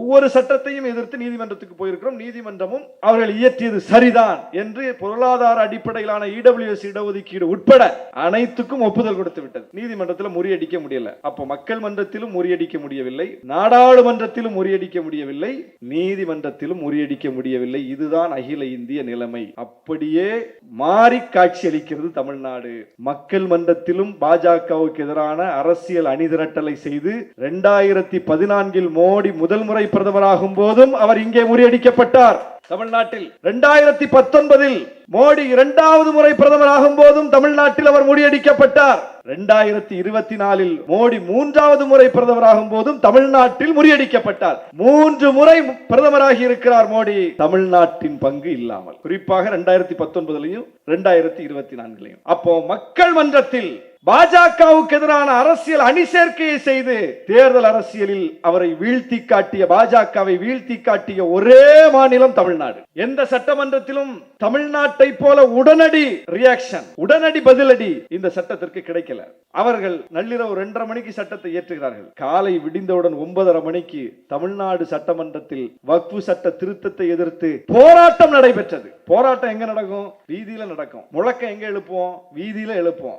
ஒவ்வொரு சட்டத்தையும் எதிர்த்து நீதிமன்றத்துக்கு போயிருக்கிறோம். நீதிமன்றமும் அவர்கள் இயற்றியது சரிதான் என்று பொருளாதார அடிப்படையிலான இடபிள்யூஎஸ் இடஒதுக்கீடு உட்பட அனைத்துக்கும் ஒப்புதல் கொடுத்து விட்டது. நீதிமன்றத்தில் முறியடிக்க முடியல. அப்போ மக்கள் மன்றத்திலும் முறியடிக்க முடியவில்லை, நாடாளுமன்றத்திலும் முறியடிக்க முடியவில்லை, நீதிமன்றத்திலும் முறியடிக்க முடியவில்லை. இதுதான் அகில இந்திய நிலைமை. அப்படியே மாறி காட்சி அளிக்கிறது தமிழ்நாடு. மக்கள் மன்றத்திலும் பாஜகவுக்கு எதிரான அரசியல் அணிதிரட்டலை செய்து 2014 மோடி முதல் முறை பிரதமராகும் போதும் அவர் இங்கே முறியடிக்கப்பட்டார். தமிழ்நாட்டில் 2019 மோடி இரண்டாவது முறை பிரதமராகும் போதும் தமிழ்நாட்டில் அவர் முறியடிக்கப்பட்டார். 2024 மோடி மூன்றாவது முறை பிரதமராகும் போதும் தமிழ்நாட்டில் முறியடிக்கப்பட்டார். 3 முறை பிரதமராகி இருக்கிறார் மோடி, தமிழ்நாட்டின் பங்கு இல்லாமல், குறிப்பாக 2019 2024. அப்போ மக்கள் மன்றத்தில் பாஜகவுக்கு எதிரான அரசியல் அணி சேர்க்கையை செய்து தேர்தல் அரசியலில் அவரை வீழ்த்தி காட்டிய, பாஜகவை வீழ்த்தி காட்டிய ஒரே மாநிலம் தமிழ்நாடு. எந்த சட்டமன்றத்திலும் தமிழ்நாட்டை போல உடனடி ரியாக்ஷன், உடனடி பதிலடி இந்த சட்டத்திற்கு கிடைக்கல. அவர்கள் நள்ளிரவு 2:30 மணிக்கு சட்டத்தை ஏற்றுகிறார்கள். காலை விடிந்தவுடன் 9:30 மணிக்கு தமிழ்நாடு சட்டமன்றத்தில் வக்ஃபு சட்ட திருத்தத்தை எதிர்த்து போராட்டம் நடைபெற்றது. போராட்டம் எங்க நடக்கும்? வீதியில நடக்கும். முழக்கம் எங்க எழுப்போம்? வீதியில எழுப்போம்.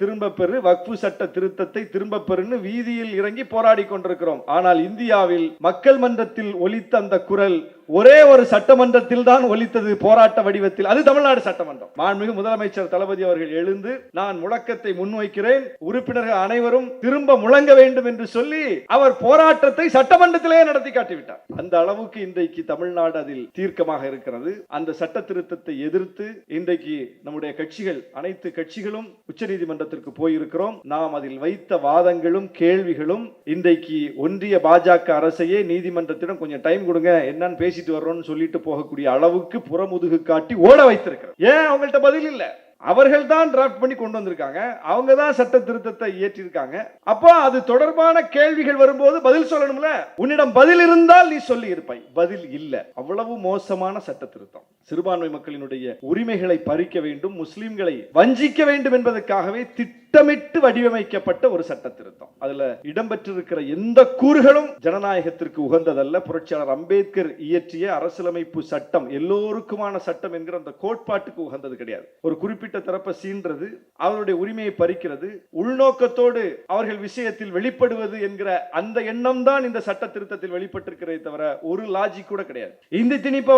திரும்ப பெரு வக்ஃபு சட்ட திருத்தத்தை திரும்ப பெறுன்னு வீதியில் இறங்கி போராடி கொண்டிருக்கிறோம். ஆனால் இந்தியாவில் மக்கள் மன்றத்தில் ஒலித்த அந்த குரல் ஒரே ஒரு சட்டமன்றத்தில் தான் ஒலித்தது போராட்ட வடிவத்தில். அது தமிழ்நாடு சட்டமன்றம். மாண்புமிகு முதலமைச்சர் தளபதி அவர்கள் எழுந்து, நான் முழக்கத்தை முன்வைக்கிறேன், உறுப்பினர்கள் அனைவரும் திரும்ப முழங்க வேண்டும் என்று சொல்லி அவர் போராட்டத்தை சட்டமன்றத்திலே நடத்தி காட்டிவிட்டார். அந்த அளவுக்கு இன்றைக்கு தமிழ்நாடு அதில் தீர்க்கமாக இருக்கிறது. அந்த சட்ட திருத்தத்தை எதிர்த்து இன்றைக்கு நம்முடைய கட்சிகள், அனைத்து கட்சிகளும் உச்சநீதிமன்றத்திற்கு போயிருக்கிறோம். நாம் அதில் வைத்த வாதங்களும் கேள்விகளும் இன்றைக்கு ஒன்றிய பாஜக அரசையே நீதிமன்றத்திடம் கொஞ்சம் டைம் கொடுங்க, என்னன்னு பேசிட்டு வர்றோம்னு சொல்லிட்டு போகக்கூடிய அளவுக்கு புறமுதுகு காட்டி ஓட வைத்திருக்கிறார். ஏன்? அவங்கள்ட்ட பதில் இல்ல. அவர்கள் தான் டிராஃப்ட் பண்ணி கொண்டு வந்திருக்காங்க, அவங்க தான் சட்ட திருத்தத்தை இயற்றியிருக்காங்க. அப்போ அது தொடர்பான கேள்விகள் வரும்போது பதில் சொல்லணும்ல. உன்னிடம் பதில் இருந்தால் நீ சொல்லி இருப்பாய், பதில் இல்ல. அவ்வளவு மோசமான சட்ட திருத்தம். சிறுபான்மை மக்களினுடைய உரிமைகளை பறிக்க வேண்டும், முஸ்லிம்களை வஞ்சிக்க வேண்டும் என்பதற்காகவே திட்டமிட்டு வடிவமைக்கப்பட்ட ஒரு சட்ட திருத்தம். அதுல இடம்பெற்றிருக்கிற எந்த கூறுகளும் ஜனநாயகத்திற்கு உகந்ததல்ல. புரட்சியாளர் அம்பேத்கர் இயற்றிய அரசியலமைப்பு சட்டம், எல்லோருக்குமான சட்டம் என்கிற அந்த கோட்பாட்டுக்கு உகந்தது கிடையாது. ஒரு குறிப்பிட்ட தரப்பை சீன்றது, அவருடைய உரிமையை பறிக்கிறது, உள்நோக்கத்தோடு அவர்கள் விஷயத்தில் வெளிப்படுவது என்கிற அந்த எண்ணம் தான் இந்த சட்ட திருத்தத்தில் வெளிப்பட்டிருக்கிறதே தவிர ஒரு லாஜிக் கூட கிடையாது. இந்தி திணிப்பை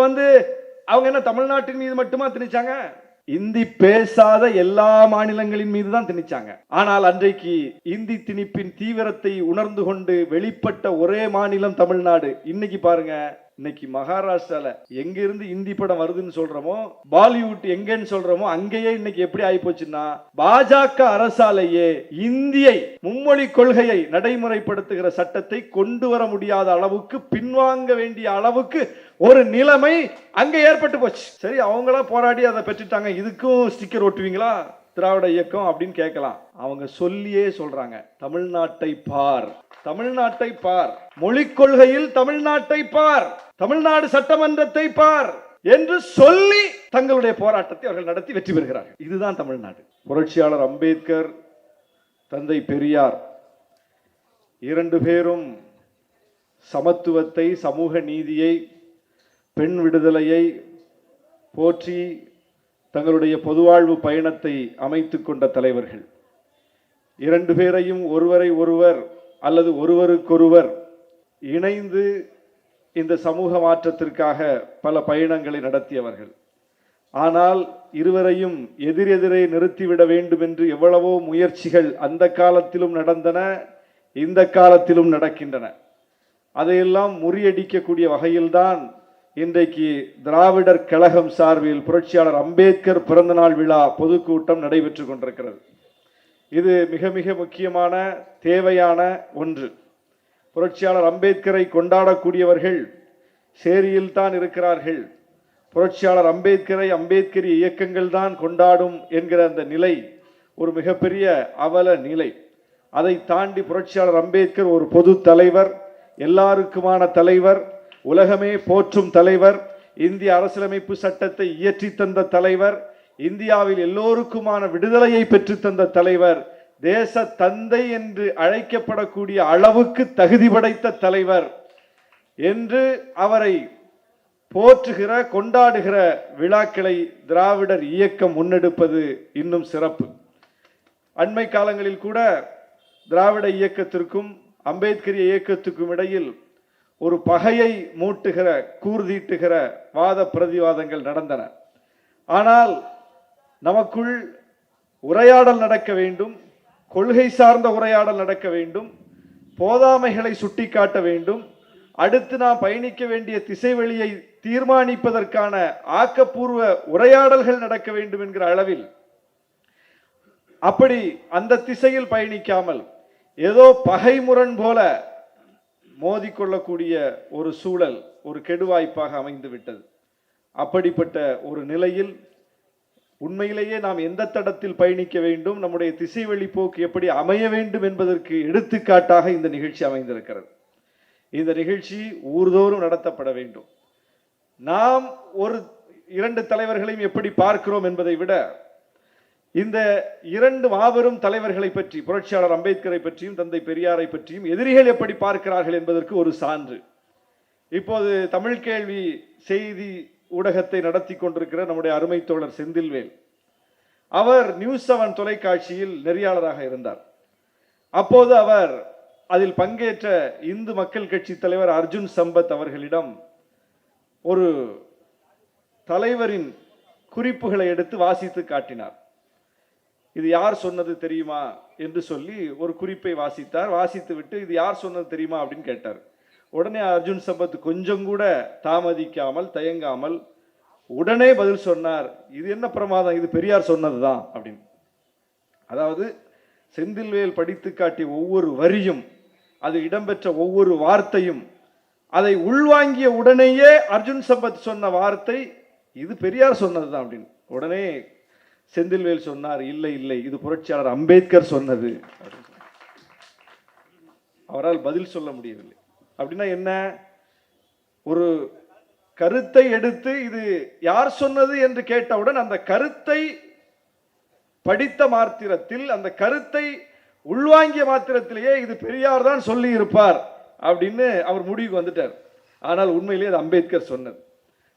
அவங்க என்ன தமிழ்நாட்டின் மீது மட்டுமா திணிச்சாங்க? இந்தி பேசாத எல்லா மாநிலங்களின் மீது தான் திணிச்சாங்க. ஆனால் அன்றைக்கு இந்தி திணிப்பின் தீவிரத்தை உணர்ந்து கொண்டு வெளிப்பட்ட ஒரே மாநிலம் தமிழ்நாடு. இன்னைக்கு பாருங்க, இன்னைக்கு மகாராஷ்டிரால எங்க இருந்து இந்தி படம் வருதுன்னு சொல்றோமோ, பாலிவுட் எங்கன்னு சொல்றோமோ, அங்கேயே இன்னைக்கு எப்படி ஆகி போச்சுன்னா, பாஜக அரசாலேயே இந்தியை மும்மொழி கொள்கையை நடைமுறைப்படுத்துகிற சட்டத்தை கொண்டு வர முடியாத அளவுக்கு, பின்வாங்க வேண்டிய அளவுக்கு ஒரு நிலைமை அங்க ஏற்பட்டு போச்சு. சரி, அவங்களா போராடி அதை பெற்றுட்டாங்க, இதுக்கும் ஸ்டிக்கர் ஒட்டுவீங்களா திராவிட இயக்கம் அப்படின்னு கேட்கலாம். அவங்க சொல்லியே சொல்றாங்க, தமிழ்நாட்டை பார், தமிழ்நாட்டை பார், மொழிக் கொள்கையில் தமிழ்நாட்டை பார், தமிழ்நாடு சட்டமன்றத்தை பார் என்று சொல்லி தங்களுடைய போராட்டத்தை அவர்கள் நடத்தி வெற்றி பெறுகிறார்கள். இதுதான் தமிழ்நாடு. புரட்சியாளர் அம்பேத்கர், தந்தை பெரியார் 2 பேரும் சமத்துவத்தை, சமூக நீதியை, பெண் விடுதலையை போற்றி தங்களுடைய பொதுவாழ்வு பயணத்தை அமைத்துக் கொண்ட தலைவர்கள். 2 பேரையும் ஒருவரை ஒருவர் அல்லது ஒருவருக்கொருவர் இணைந்து இந்த சமூக மாற்றத்திற்காக பல பயணங்களை நடத்தியவர்கள். ஆனால் இருவரையும் எதிரெதிரே நிறுத்திவிட வேண்டும் என்று எவ்வளவோ முயற்சிகள் அந்த காலத்திலும் நடந்தன, இந்த காலத்திலும் நடக்கின்றன. அதையெல்லாம் முறியடிக்கக்கூடிய வகையில்தான் இன்றைக்கு திராவிடர் கழகம் சார்பில் புரட்சியாளர் அம்பேத்கர் பிறந்தநாள் விழா பொதுக்கூட்டம் நடைபெற்றுக் கொண்டிருக்கிறது. இது மிக மிக முக்கியமான தேவையான ஒன்று. புரட்சியாளர் அம்பேத்கரை கொண்டாடக்கூடியவர்கள் சேரியில் தான் இருக்கிறார்கள். புரட்சியாளர் அம்பேத்கரை அம்பேத்கரி இயக்கங்கள் தான் கொண்டாடும் என்கிற அந்த நிலை ஒரு மிகப்பெரிய அவல நிலை. அதை தாண்டி புரட்சியாளர் அம்பேத்கர் ஒரு பொது தலைவர், எல்லாருக்குமான தலைவர், உலகமே போற்றும் தலைவர், இந்திய அரசியலமைப்பு சட்டத்தை இயற்றி தந்த தலைவர், இந்தியாவில் எல்லோருக்குமான விடுதலையை பெற்று தந்த தலைவர், தேச தந்தை என்று அழைக்கப்படக்கூடிய அளவுக்கு தகுதி படைத்த தலைவர். என்று அவரை போற்றுகிற கொண்டாடுகிற விழாக்களை திராவிடர் இயக்கம் முன்னெடுப்பது இன்னும் சிறப்பு. அண்மை காலங்களில் கூட திராவிட இயக்கத்திற்கும் அம்பேத்கரிய இயக்கத்துக்கும் இடையில் ஒரு பகையை மூட்டுகிற கூர்தீட்டுகிற வாத பிரதிவாதங்கள் நடந்தன. ஆனால் நமக்குள் உரையாடல் நடக்க வேண்டும், கொள்கை சார்ந்த உரையாடல் நடக்க வேண்டும், போதாமைகளை சுட்டிக்காட்ட வேண்டும், அடுத்து நாம் பயணிக்க வேண்டிய திசைவெளியை தீர்மானிப்பதற்கான ஆக்கப்பூர்வ உரையாடல்கள் நடக்க வேண்டும் என்கிற அளவில், அப்படி அந்த திசையில் பயணிக்காமல் ஏதோ பகைமுரண் போல மோதிக்கொள்ளக்கூடிய ஒரு சூழல் ஒரு கெடுவாய்ப்பாக அமைந்து விட்டது. அப்படிப்பட்ட ஒரு நிலையில் உண்மையிலேயே நாம் எந்த தடத்தில் பயணிக்க வேண்டும், நம்முடைய திசைவெளி போக்கு எப்படி அமைய வேண்டும் என்பதற்கு எடுத்துக்காட்டாக இந்த நிகழ்ச்சி அமைந்திருக்கிறது. இந்த நிகழ்ச்சி ஊர்தோறும் நடத்தப்பட வேண்டும். நாம் ஒரு இரண்டு தலைவர்களையும் எப்படி பார்க்கிறோம் என்பதை விட இந்த இரண்டு மாபெரும் தலைவர்களை பற்றி, புரட்சியாளர் அம்பேத்கரை பற்றியும் தந்தை பெரியாரை பற்றியும் எதிரிகள் எப்படி பார்க்கிறார்கள் என்பதற்கு ஒரு சான்று. இப்போது தமிழ் கேள்வி செய்தி ஊடகத்தை நடத்தி கொண்டிருக்கிற நம்முடைய அருமை தோழர் செந்தில்வேல், அவர் நியூஸ் 7 தொலைக்காட்சியில் நெறியாளராக இருந்தார். அப்போது அவர் அதில் பங்கேற்ற இந்து மக்கள் கட்சி தலைவர் அர்ஜுன் சம்பத் அவர்களிடம் ஒரு தலைவரின் குறிப்புகளை எடுத்து வாசித்து காட்டினார். இது யார் சொன்னது தெரியுமா என்று சொல்லி ஒரு குறிப்பை வாசித்தார். வாசித்து விட்டு இது யார் சொன்னது தெரியுமா அப்படின்னு கேட்டார். உடனே அர்ஜுன் சம்பத் கொஞ்சம் கூட தாமதிக்காமல் தயங்காமல் உடனே பதில் சொன்னார், இது என்ன பிரமாதம், இது பெரியார் சொன்னதுதான் அப்படின்னு. அதாவது செந்தில்வேல் படித்து காட்டிய ஒவ்வொரு வரியும், அது இடம்பெற்ற ஒவ்வொரு வார்த்தையும், அதை உள்வாங்கிய உடனேயே அர்ஜுன் சம்பத் சொன்ன வார்த்தை இது பெரியார் சொன்னதுதான் அப்படின்னு. உடனே செந்தில்வேல் சொன்னார், இல்லை இல்லை, இது புரட்சியாளர் அம்பேத்கர் சொன்னது. அவரால் பதில் சொல்ல முடியவில்லை. அப்படின்னா என்ன, ஒரு கருத்தை எடுத்து இது யார் சொன்னது என்று கேட்டவுடன் அந்த கருத்தை படித்த மாத்திரத்தில், அந்த கருத்தை உள்வாங்கிய மாத்திரத்திலேயே இது பெரியார் தான் சொல்லி இருப்பார் அப்படின்னு அவர் முடிவுக்கு வந்துட்டார். ஆனால் உண்மையிலேயே அது அம்பேத்கர் சொன்னது.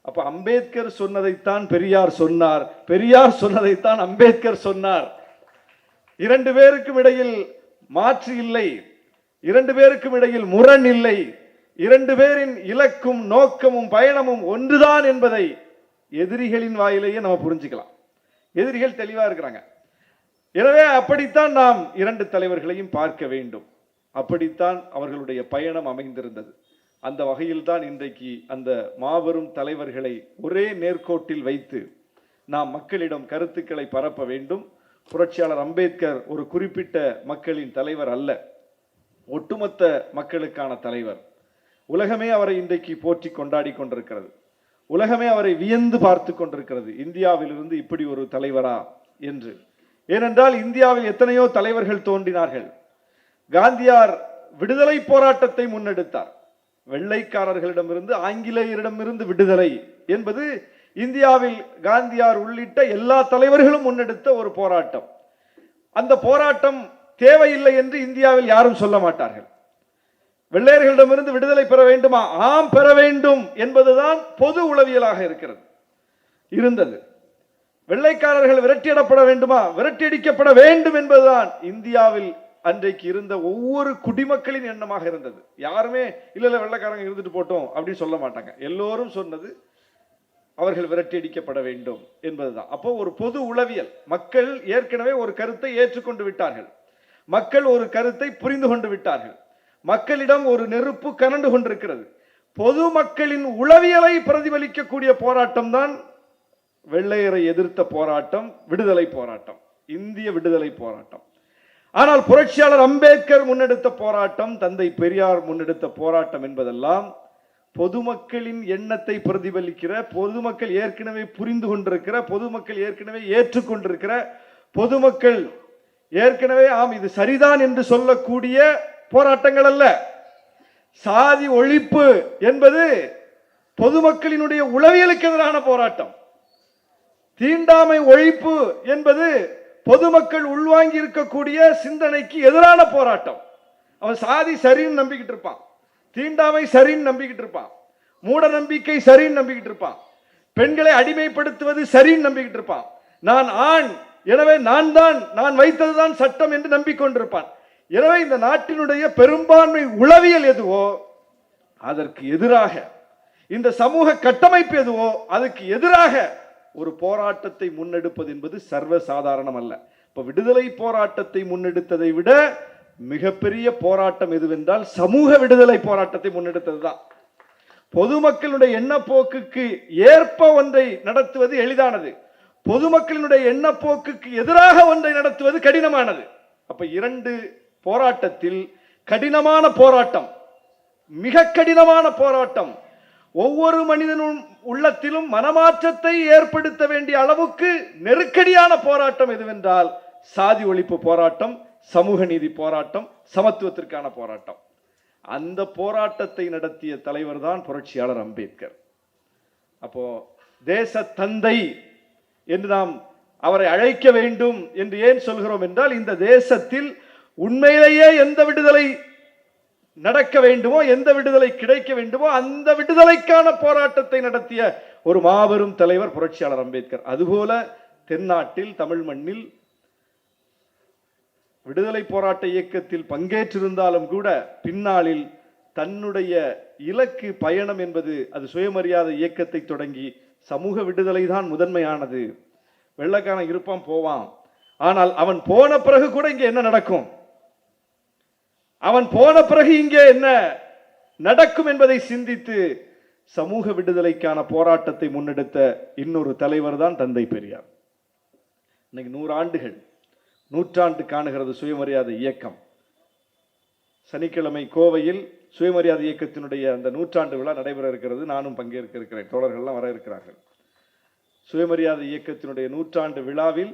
அப்ப அம்பேத்கர் சொன்னதைத்தான் பெரியார் சொன்னார், பெரியார் சொன்னதைத்தான் அம்பேத்கர் சொன்னார். இரண்டு பேருக்கும் இடையில் மாற்று இல்லை, இரண்டு பேருக்கும் இடையில் முரண் இல்லை, இரண்டு பேரின் இலக்கும் நோக்கமும் பயணமும் ஒன்றுதான் என்பதை எதிரிகளின் வாயிலேயே நம்ம புரிஞ்சுக்கலாம். எதிரிகள் தெளிவா இருக்கிறாங்க. எனவே அப்படித்தான் நாம் இரண்டு தலைவர்களையும் பார்க்க வேண்டும். அப்படித்தான் அவர்களுடைய பயணம் அமைந்திருந்தது. அந்த வகையில் தான் இன்றைக்கு அந்த மாபெரும் தலைவர்களை ஒரே நேர்கோட்டில் வைத்து நாம் மக்களிடம் கருத்துக்களை பரப்ப வேண்டும். புரட்சியாளர் அம்பேத்கர் ஒரு குறிப்பிட்ட மக்களின் தலைவர் அல்ல, ஒட்டுமொத்த மக்களுக்கான தலைவர். உலகமே அவரை இன்றைக்கு போற்றி கொண்டாடி கொண்டிருக்கிறது. உலகமே அவரை வியந்து பார்த்து கொண்டிருக்கிறது, இந்தியாவிலிருந்து இப்படி ஒரு தலைவரா என்று. ஏனென்றால் இந்தியாவில் எத்தனையோ தலைவர்கள் தோன்றினார்கள். காந்தியார் விடுதலை போராட்டத்தை முன்னெடுத்தார். வெள்ளைக்காரர்களிடமிருந்து ஆங்கிலேயரிடமிருந்து விடுதலை என்பது இந்தியாவில் காந்தியார் உள்ளிட்ட எல்லா தலைவர்களும் முன்னெடுத்த ஒரு போராட்டம். அந்த போராட்டம் தேவையில்லை என்று இந்தியாவில் யாரும் சொல்ல மாட்டார்கள். வெள்ளையர்களிடமிருந்து விடுதலை பெற வேண்டுமா? ஆம், பெற வேண்டும் என்பதுதான் பொது உளவியலாக இருந்தது. வெள்ளைக்காரர்கள் விரட்டியடப்பட வேண்டுமா? விரட்டியடிக்கப்பட வேண்டும் என்பதுதான் இந்தியாவில் அன்றைக்கு இருந்த ஒவ்வொரு குடிமக்களின் எண்ணமாக இருந்தது. யாருமே இல்ல இல்ல வெள்ளைக்காரங்க இருந்துட்டு போட்டோம் அப்படின்னு சொல்ல மாட்டாங்க. எல்லோரும் சொன்னது அவர்கள் விரட்டியடிக்கப்பட வேண்டும் என்பதுதான். அப்போ ஒரு பொது உளவியல், மக்கள் ஏற்கனவே ஒரு கருத்தை ஏற்றுக்கொண்டு விட்டார்கள், மக்கள் ஒரு கருத்தை புரிந்து கொண்டு விட்டார்கள், மக்களிடம் ஒரு நெருப்பு கனண்டு கொண்டிருக்கிறது. பொது மக்களின் உளவியலை பிரதிபலிக்கக்கூடிய போராட்டம் தான் வெள்ளையரை எதிர்த்த போராட்டம், விடுதலை போராட்டம், இந்திய விடுதலை போராட்டம். ஆனால் புரட்சியாளர் அம்பேத்கர் முன்னெடுத்த போராட்டம், தந்தை பெரியார் முன்னெடுத்த போராட்டம் என்பதெல்லாம் பொதுமக்களின் எண்ணத்தை பிரதிபலிக்கிற, பொதுமக்கள் ஏற்கனவே புரிந்து கொண்டிருக்கிற, பொதுமக்கள் ஏற்கனவே ஏற்றுக்கொண்டிருக்கிற, பொதுமக்கள் ஏற்கனவே ஆம் இது சரிதான் என்று சொல்லக்கூடிய போராட்டங்கள் அல்ல. சாதி ஒழிப்பு என்பது பொதுமக்களினுடைய உளவியலுக்கு எதிரான போராட்டம். தீண்டாமை ஒழிப்பு என்பது பொதுமக்கள் உள்வாங்கி இருக்கக்கூடிய சிந்தனைக்கு எதிரான போராட்டம். அவன் சாதி சரின்னு நம்பிக்கிட்டு இருப்பான், தீண்டாமை சரின்னு நம்பிக்கிட்டு இருப்பான், மூட நம்பிக்கை சரின்னு நம்பிக்கிட்டு இருப்பான், பெண்களை அடிமைப்படுத்துவது சரின்னு நம்பிக்கிட்டு இருப்பான், நான் ஆண் எனவே நான் வைத்ததுதான் சட்டம் என்று நம்பிக்கொண்டிருப்பான். எனவே இந்த நாட்டினுடைய பெரும்பான்மை உளவியல் எதுவோ அதற்கு எதிராக, இந்த சமூக கட்டமைப்பு எதுவோ அதுக்கு எதிராக ஒரு போராட்டத்தை முன்னெடுப்பது என்பது சர்வசாதாரணம் அல்ல. இப்ப விடுதலை போராட்டத்தை முன்னெடுத்ததை விட மிகப்பெரிய போராட்டம் எதுவென்றால் சமூக விடுதலை போராட்டத்தை முன்னெடுத்ததுதான். பொதுமக்களுடைய எண்ணப்போக்குக்கு ஏற்ப ஒன்றை நடத்துவது எளிதானது, பொதுமக்களினுடைய எண்ணப்போக்குக்கு எதிராக ஒன்றை நடத்துவது கடினமானது. அப்ப இரண்டு போராட்டத்தில் கடினமான போராட்டம், மிக கடினமான போராட்டம், ஒவ்வொரு மனிதனும் உள்ளத்திலும் மனமாற்றத்தை ஏற்படுத்த வேண்டிய அளவுக்கு நெருக்கடியான போராட்டம் எதுவென்றால் சாதி ஒழிப்பு போராட்டம், சமூக நீதி போராட்டம், சமத்துவத்திற்கான போராட்டம். அந்த போராட்டத்தை நடத்திய தலைவர் தான் புரட்சியாளர் அம்பேத்கர். அப்போ தேச தந்தை என்று நாம் அவரை அழைக்க வேண்டும் என்று ஏன் சொல்கிறோம் என்றால், இந்த தேசத்தில் உண்மையிலேயே எந்த விடுதலை நடக்க வேண்டுமோ, எந்த விடுதலை கிடைக்க வேண்டுமோ அந்த விடுதலைக்கான போராட்டத்தை நடத்திய ஒரு மாபெரும் தலைவர் புரட்சியாளர் அம்பேத்கர். அதுபோல தென்னாட்டில் தமிழ் மண்ணில் விடுதலை போராட்ட இயக்கத்தில் பங்கேற்றிருந்தாலும் கூட பின்னாளில் தன்னுடைய இலக்கு பயணம் என்பது அது சுயமரியாதை இயக்கத்தை தொடங்கி சமூக விடுதலை தான் முதன்மையானது. வெள்ளக்காரன் இருப்பான் போவான், ஆனால் அவன் போன பிறகு கூட இங்கே என்ன நடக்கும், அவன் போன பிறகு இங்கே என்ன நடக்கும் என்பதை சிந்தித்து சமூக விடுதலைக்கான போராட்டத்தை முன்னெடுத்த இன்னொரு தலைவர் தான் தந்தை பெரியார். இன்னைக்கு 100 ஆண்டுகள், நூற்றாண்டு காணுகிறது சுயமரியாதை இயக்கம். சனிக்கிழமை கோவையில் சுயமரியாதை இயக்கத்தினுடைய அந்த நூற்றாண்டு விழா நடைபெற இருக்கிறது. நானும் பங்கேற்க இருக்கிறேன், தோழர்கள்லாம் வர இருக்கிறார்கள். சுயமரியாதை இயக்கத்தினுடைய நூற்றாண்டு விழாவில்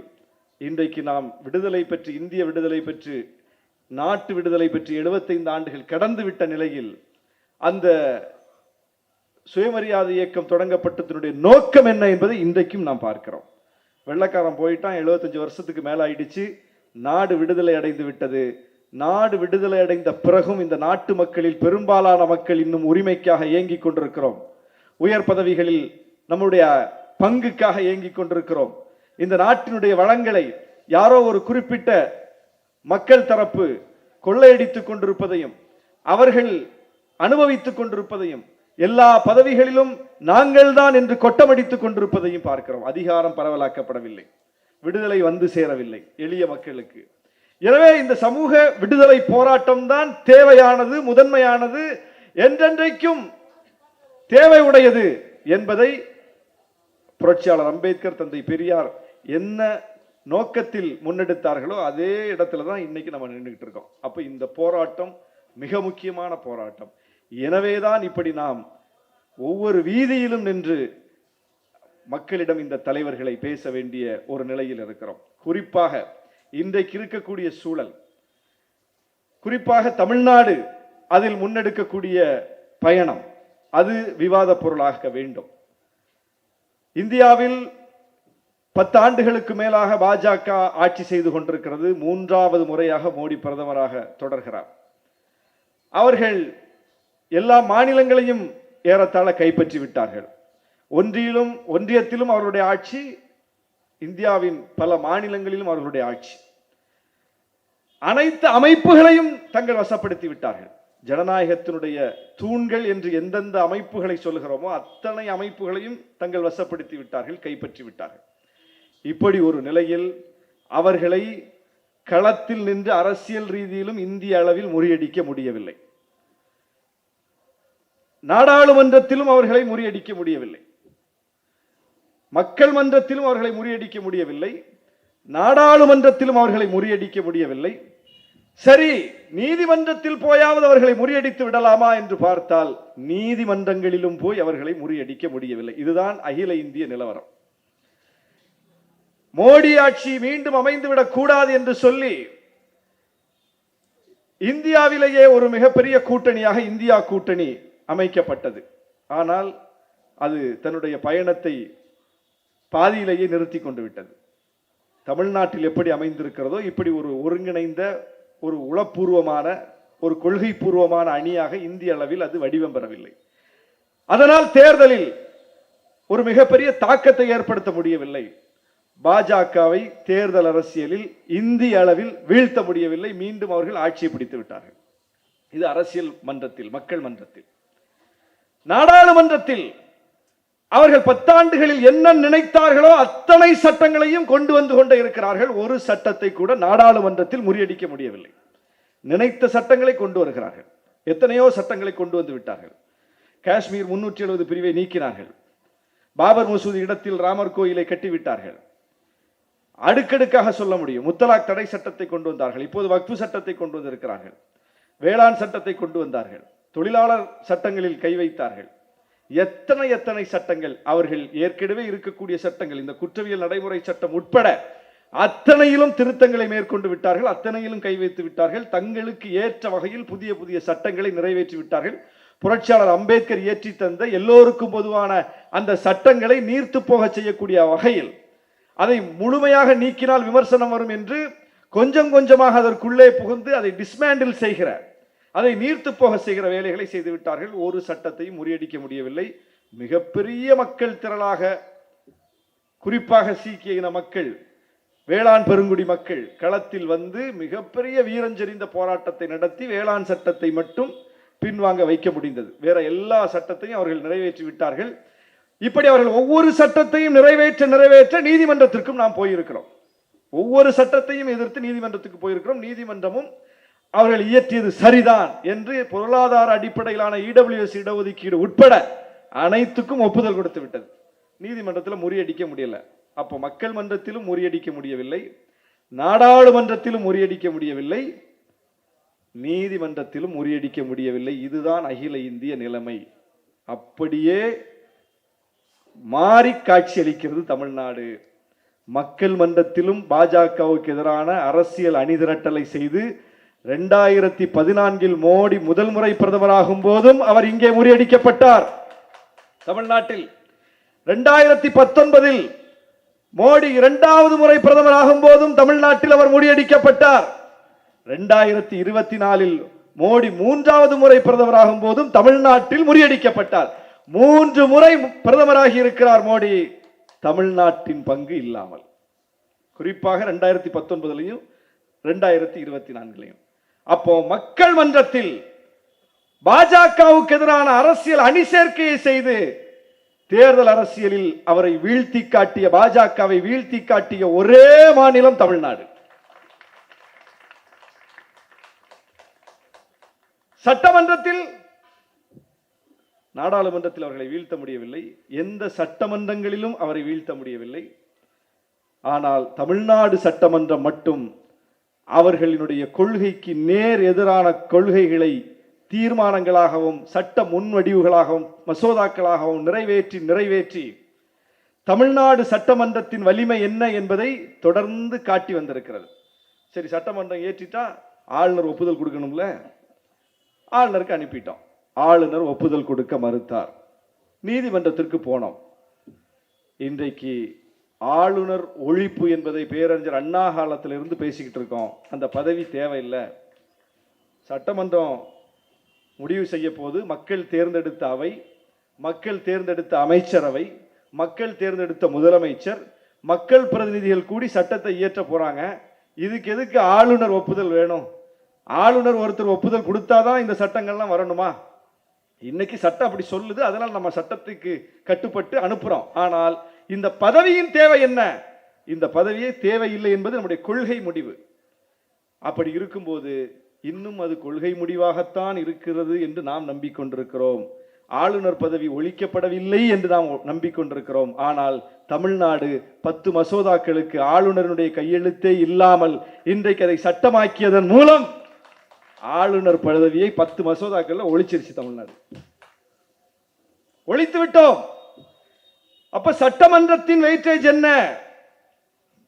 இன்றைக்கு நாம் விடுதலை பெற்று, இந்திய விடுதலை பெற்று, நாட்டு விடுதலை பெற்று 75 ஆண்டுகள் கடந்து விட்ட நிலையில் அந்த சுயமரியாதை இயக்கம் தொடங்கப்பட்டதனுடைய நோக்கம் என்ன என்பதை இன்றைக்கும் நாம் பார்க்கிறோம். வெள்ளக்காரன் போயிட்டான், 75 வருஷத்துக்கு மேல ஆயிடுச்சு, நாடு விடுதலை அடைந்து விட்டது. நாடு விடுதலை அடைந்த பிறகும் இந்த நாட்டு மக்களில் பெரும்பாலான மக்கள் இன்னும் உரிமைக்காக ஏங்கிக் கொண்டிருக்கிறோம், உயர் பதவிகளில் நம்முடைய பங்குக்காக ஏங்கிக் கொண்டிருக்கிறோம். இந்த நாட்டினுடைய வளங்களை யாரோ ஒரு குறிப்பிட்ட மக்கள் தரப்பு கொள்ளையடித்துக் கொண்டிருப்பதையும், அவர்கள் அனுபவித்துக் கொண்டிருப்பதையும், எல்லா பதவிகளிலும் நாங்கள் தான் என்று கொட்டமடித்துக் கொண்டிருப்பதையும் பார்க்கிறோம். அதிகாரம் பரவலாக்கப்படவில்லை, விடுதலை வந்து சேரவில்லை எளிய மக்களுக்கு. எனவே இந்த சமூக விடுதலை போராட்டம் தான் தேவையானது, முதன்மையானது, என்றென்றைக்கும் தேவை உடையது என்பதை புரட்சியாளர் அம்பேத்கர், தந்தை பெரியார் என்ன நோக்கத்தில் முன்னெடுத்தார்களோ அதே இடத்துல தான் இன்னைக்கு நம்ம நின்றுகிட்டு இருக்கோம். அப்ப இந்த போராட்டம் மிக முக்கியமான போராட்டம். எனவேதான் இப்படி நாம் ஒவ்வொரு வீதியிலும் நின்று மக்களிடம் இந்த தலைவர்களை பேச வேண்டிய ஒரு நிலையில் இருக்கிறோம். குறிப்பாக இன்றைக்கு இருக்கக்கூடிய சூழல், குறிப்பாக தமிழ்நாடு அதில் முன்னெடுக்கக்கூடிய பயணம், அது விவாத பொருளாக வேண்டும். இந்தியாவில் 10 ஆண்டுகளுக்கு மேலாக பாஜக ஆட்சி செய்து கொண்டிருக்கிறது. 3வது முறையாக மோடி பிரதமராக தொடர்கிறார். அவர்கள் எல்லா மாநிலங்களையும் ஏறத்தாழ கைப்பற்றி விட்டார்கள். ஒன்றியத்திலும் அவர்களுடைய ஆட்சி, இந்தியாவின் பல மாநிலங்களிலும் அவர்களுடைய ஆட்சி. அனைத்து அமைப்புகளையும் தங்கள் வசப்படுத்தி விட்டார்கள். ஜனநாயகத்தினுடைய தூண்கள் என்று எந்தெந்த அமைப்புகளை சொல்லுகிறோமோ அத்தனை அமைப்புகளையும் தங்கள் வசப்படுத்தி விட்டார்கள், கைப்பற்றி விட்டார்கள். இப்படி ஒரு நிலையில் அவர்களை களத்தில் நின்று அரசியல் ரீதியிலும் இந்திய அளவில் முறியடிக்க முடியவில்லை. நாடாளுமன்றத்திலும் அவர்களை முறியடிக்க முடியவில்லை, மக்கள் மன்றத்திலும் அவர்களை முறியடிக்க முடியவில்லை, நாடாளுமன்றத்திலும் அவர்களை முறியடிக்க முடியவில்லை. சரி, நீதிமன்றத்தில் போயாவது அவர்களை முறியடித்து விடலாமா என்று பார்த்தால் நீதிமன்றங்களிலும் போய் அவர்களை முறியடிக்க முடியவில்லை. இதுதான் அகில இந்திய நிலவரம். மோடி ஆட்சி மீண்டும் அமைந்துவிடக் கூடாது என்று சொல்லி இந்தியாவிலேயே ஒரு மிகப்பெரிய கூட்டணியாக இந்தியா கூட்டணி அமைக்கப்பட்டது. ஆனால் அது தன்னுடைய பயணத்தை பாதியிலேயே நிறுத்தி கொண்டு விட்டது. தமிழ்நாட்டில் எப்படி அமைந்திருக்கிறதோ இப்படி ஒரு ஒருங்கிணைந்த, ஒரு உளப்பூர்வமான, ஒரு கொள்கை பூர்வமான அணியாக இந்திய அளவில் அது வடிவம் பெறவில்லை. அதனால் தேர்தலில் ஒரு மிகப்பெரிய தாக்கத்தை ஏற்படுத்த முடியவில்லை. பாஜகவை தேர்தல் அரசியலில் இந்திய அளவில் வீழ்த்த முடியவில்லை. மீண்டும் அவர்கள் ஆட்சியை பிடித்து விட்டார்கள். இது அரசியல் மன்றத்தில், மக்கள் மன்றத்தில். நாடாளுமன்றத்தில் அவர்கள் 10 ஆண்டுகளில் என்ன நினைத்தார்களோ அத்தனை சட்டங்களையும் கொண்டு வந்து கொண்டே இருக்கிறார்கள். ஒரு சட்டத்தை கூட நாடாளுமன்றத்தில் முறியடிக்க முடியவில்லை. நினைத்த சட்டங்களை கொண்டு வருகிறார்கள். எத்தனையோ சட்டங்களை கொண்டு வந்து விட்டார்கள். காஷ்மீர் 370 பிரிவை நீக்கினார்கள். பாபர் மசூதி இடத்தில் ராமர் கோயிலை கட்டிவிட்டார்கள். அடுக்கடுக்காக சொல்ல முடியும். முத்தலாக் தடை சட்டத்தை கொண்டு வந்தார்கள். இப்போது வக்ஃபு சட்டத்தை கொண்டு வந்திருக்கிறார்கள். வேளாண் சட்டத்தை கொண்டு வந்தார்கள். தொழிலாளர் சட்டங்களில் கை வைத்தார்கள். எத்தனை சட்டங்கள் அவர்கள் ஏற்கனவே இருக்கக்கூடிய சட்டங்கள், இந்த குற்றவியல் நடைமுறை சட்டம் உட்பட அத்தனையிலும் திருத்தங்களை மேற்கொண்டு விட்டார்கள். அத்தனையிலும் கை வைத்து விட்டார்கள். தங்களுக்கு ஏற்ற வகையில் புதிய புதிய சட்டங்களை நிறைவேற்றி விட்டார்கள். புரட்சியாளர் அம்பேத்கர் இயற்றி தந்த எல்லோருக்கும் பொதுவான அந்த சட்டங்களை நீர்த்து போக செய்யக்கூடிய வகையில் அதை முழுமையாக நீக்கினால் விமர்சனம் வரும் என்று கொஞ்சம் கொஞ்சமாக அதற்குள்ளே புகுந்து அதை டிஸ்மேண்டில் செய்கிற, அதை நீர்த்து போக செய்கிற வேலைகளை செய்து விட்டார்கள். ஒரு சட்டத்தையும் முறியடிக்க முடியவில்லை. மிகப்பெரிய மக்கள் திரளாக, குறிப்பாக சீக்கிய இன மக்கள், வேளாண் பெருங்குடி மக்கள் களத்தில் வந்து மிகப்பெரிய வீரஞ்செறிந்த போராட்டத்தை நடத்தி வேளாண் சட்டத்தை மட்டும் பின்வாங்க வைக்க முடிந்தது. வேற எல்லா சட்டத்தையும் அவர்கள் நிறைவேற்றி விட்டார்கள். இப்படி அவர்கள் ஒவ்வொரு சட்டத்தையும் நிறைவேற்ற நீதிமன்றத்திற்கும் நாம் போயிருக்கிறோம். ஒவ்வொரு சட்டத்தையும் எதிர்த்து நீதிமன்றத்துக்கு போயிருக்கிறோம். நீதிமன்றமும் அவர்கள் இயற்றியது சரிதான் என்று பொருளாதார அடிப்படையிலான இடபிள்யூஎஸ் இடஒதுக்கீடு உட்பட அனைத்துக்கும் ஒப்புதல் கொடுத்து விட்டது. நீதிமன்றத்தில் முறியடிக்க முடியல. அப்போ மக்கள் மன்றத்திலும் முறியடிக்க முடியவில்லை, நாடாளுமன்றத்திலும் முறியடிக்க முடியவில்லை, நீதிமன்றத்திலும் முறியடிக்க முடியவில்லை. இதுதான் அகில இந்திய நிலைமை. அப்படியே மாறி காட்சியளிக்கிறது தமிழ்நாடு. மக்கள் மன்றத்திலும் பாஜகவுக்கு எதிரான அரசியல் அணிதிரட்டலை செய்து 2014 மோடி முதல் முறை பிரதமராகும் போதும் அவர் இங்கே முறியடிக்கப்பட்டார். தமிழ்நாட்டில் 2019 மோடி 2வது முறை பிரதமராகும் போதும் தமிழ்நாட்டில் அவர் முறியடிக்கப்பட்டார். 2024 மோடி 3வது முறை பிரதமராகும் போதும் தமிழ்நாட்டில் முறியடிக்கப்பட்டார். 3 முறை பிரதமராகி இருக்கிறார் மோடி, தமிழ்நாட்டின் பங்கு இல்லாமல். குறிப்பாக 2019 2024. அப்போ மக்கள் மன்றத்தில் பாஜகவுக்கு எதிரான அரசியல் அணி சேர்க்கையை செய்து தேர்தல் அரசியலில் அவரை வீழ்த்தி காட்டிய, பாஜகவை வீழ்த்தி காட்டிய ஒரே மாநிலம் தமிழ்நாடு. சட்டமன்றத்தில், நாடாளுமன்றத்தில் அவர்களை வீழ்த்த முடியவில்லை. எந்த சட்டமன்றங்களிலும் அவரை வீழ்த்த முடியவில்லை. ஆனால் தமிழ்நாடு சட்டமன்றம் மட்டும் அவர்களினுடைய கொள்கைக்கு நேர் எதிரான கொள்கைகளை தீர்மானங்களாகவும் சட்ட முன்வடிவுகளாகவும் மசோதாக்களாகவும் நிறைவேற்றி தமிழ்நாடு சட்டமன்றத்தின் வலிமை என்ன என்பதை தொடர்ந்து காட்டி வந்திருக்கிறது. சரி, சட்டமன்றம் ஏற்றிட்டா ஆளுநர் ஒப்புதல் கொடுக்கணும்ல, ஆளுநருக்கு அனுப்பிட்டோம். ஆளுநர் ஒப்புதல் கொடுக்க மறுத்தார். நீதிமன்றத்திற்கு போனோம். இன்றைக்கு ஆளுநர் ஒழிப்பு என்பதை பேரறிஞர் அண்ணா காலத்திலிருந்து பேசிக்கிட்டு இருக்கோம். அந்த பதவி தேவையில்லை. சட்டமன்றம் முடிவு செய்ய போது மக்கள் தேர்ந்தெடுத்த அவை, மக்கள் தேர்ந்தெடுத்த அமைச்சரவை, மக்கள் தேர்ந்தெடுத்த முதலமைச்சர், மக்கள் பிரதிநிதிகள் கூடி சட்டத்தை இயற்ற போறாங்க. இதுக்கு எதுக்கு ஆளுநர் ஒப்புதல் வேணும்? ஆளுநர் ஒருத்தர் ஒப்புதல் கொடுத்தாதான் இந்த சட்டங்கள்லாம் வரணுமா? இன்னைக்கு சட்டம் அப்படி சொல்லுது. அதனால் நம்ம சட்டத்துக்கு கட்டுப்பட்டு அனுப்புறோம். ஆனால் இந்த பதவியின் தேவை என்ன? இந்த பதவியே தேவையில்லை என்பது நம்முடைய கொள்கை முடிவு. அப்படி இருக்கும்போது இன்னும் அது கொள்கை முடிவாகத்தான் இருக்கிறது என்று நாம் நம்பிக்கொண்டிருக்கிறோம். ஆளுநர் பதவி ஒழிக்கப்படவில்லை என்று நாம் நம்பிக்கொண்டிருக்கிறோம். ஆனால் தமிழ்நாடு 10 மசோதாக்களுக்கு ஆளுநருடைய கையெழுத்தே இல்லாமல் இன்றைக்கு அதை சட்டமாக்கியதன் மூலம் ஆளுநர் பதவியை 10 மசோதாக்கள் ஒழிச்சிருச்சு. தமிழ்நாடு ஒழித்து விட்டோம். அப்ப சட்டமன்றத்தின் வெயிட்டேஜ் என்ன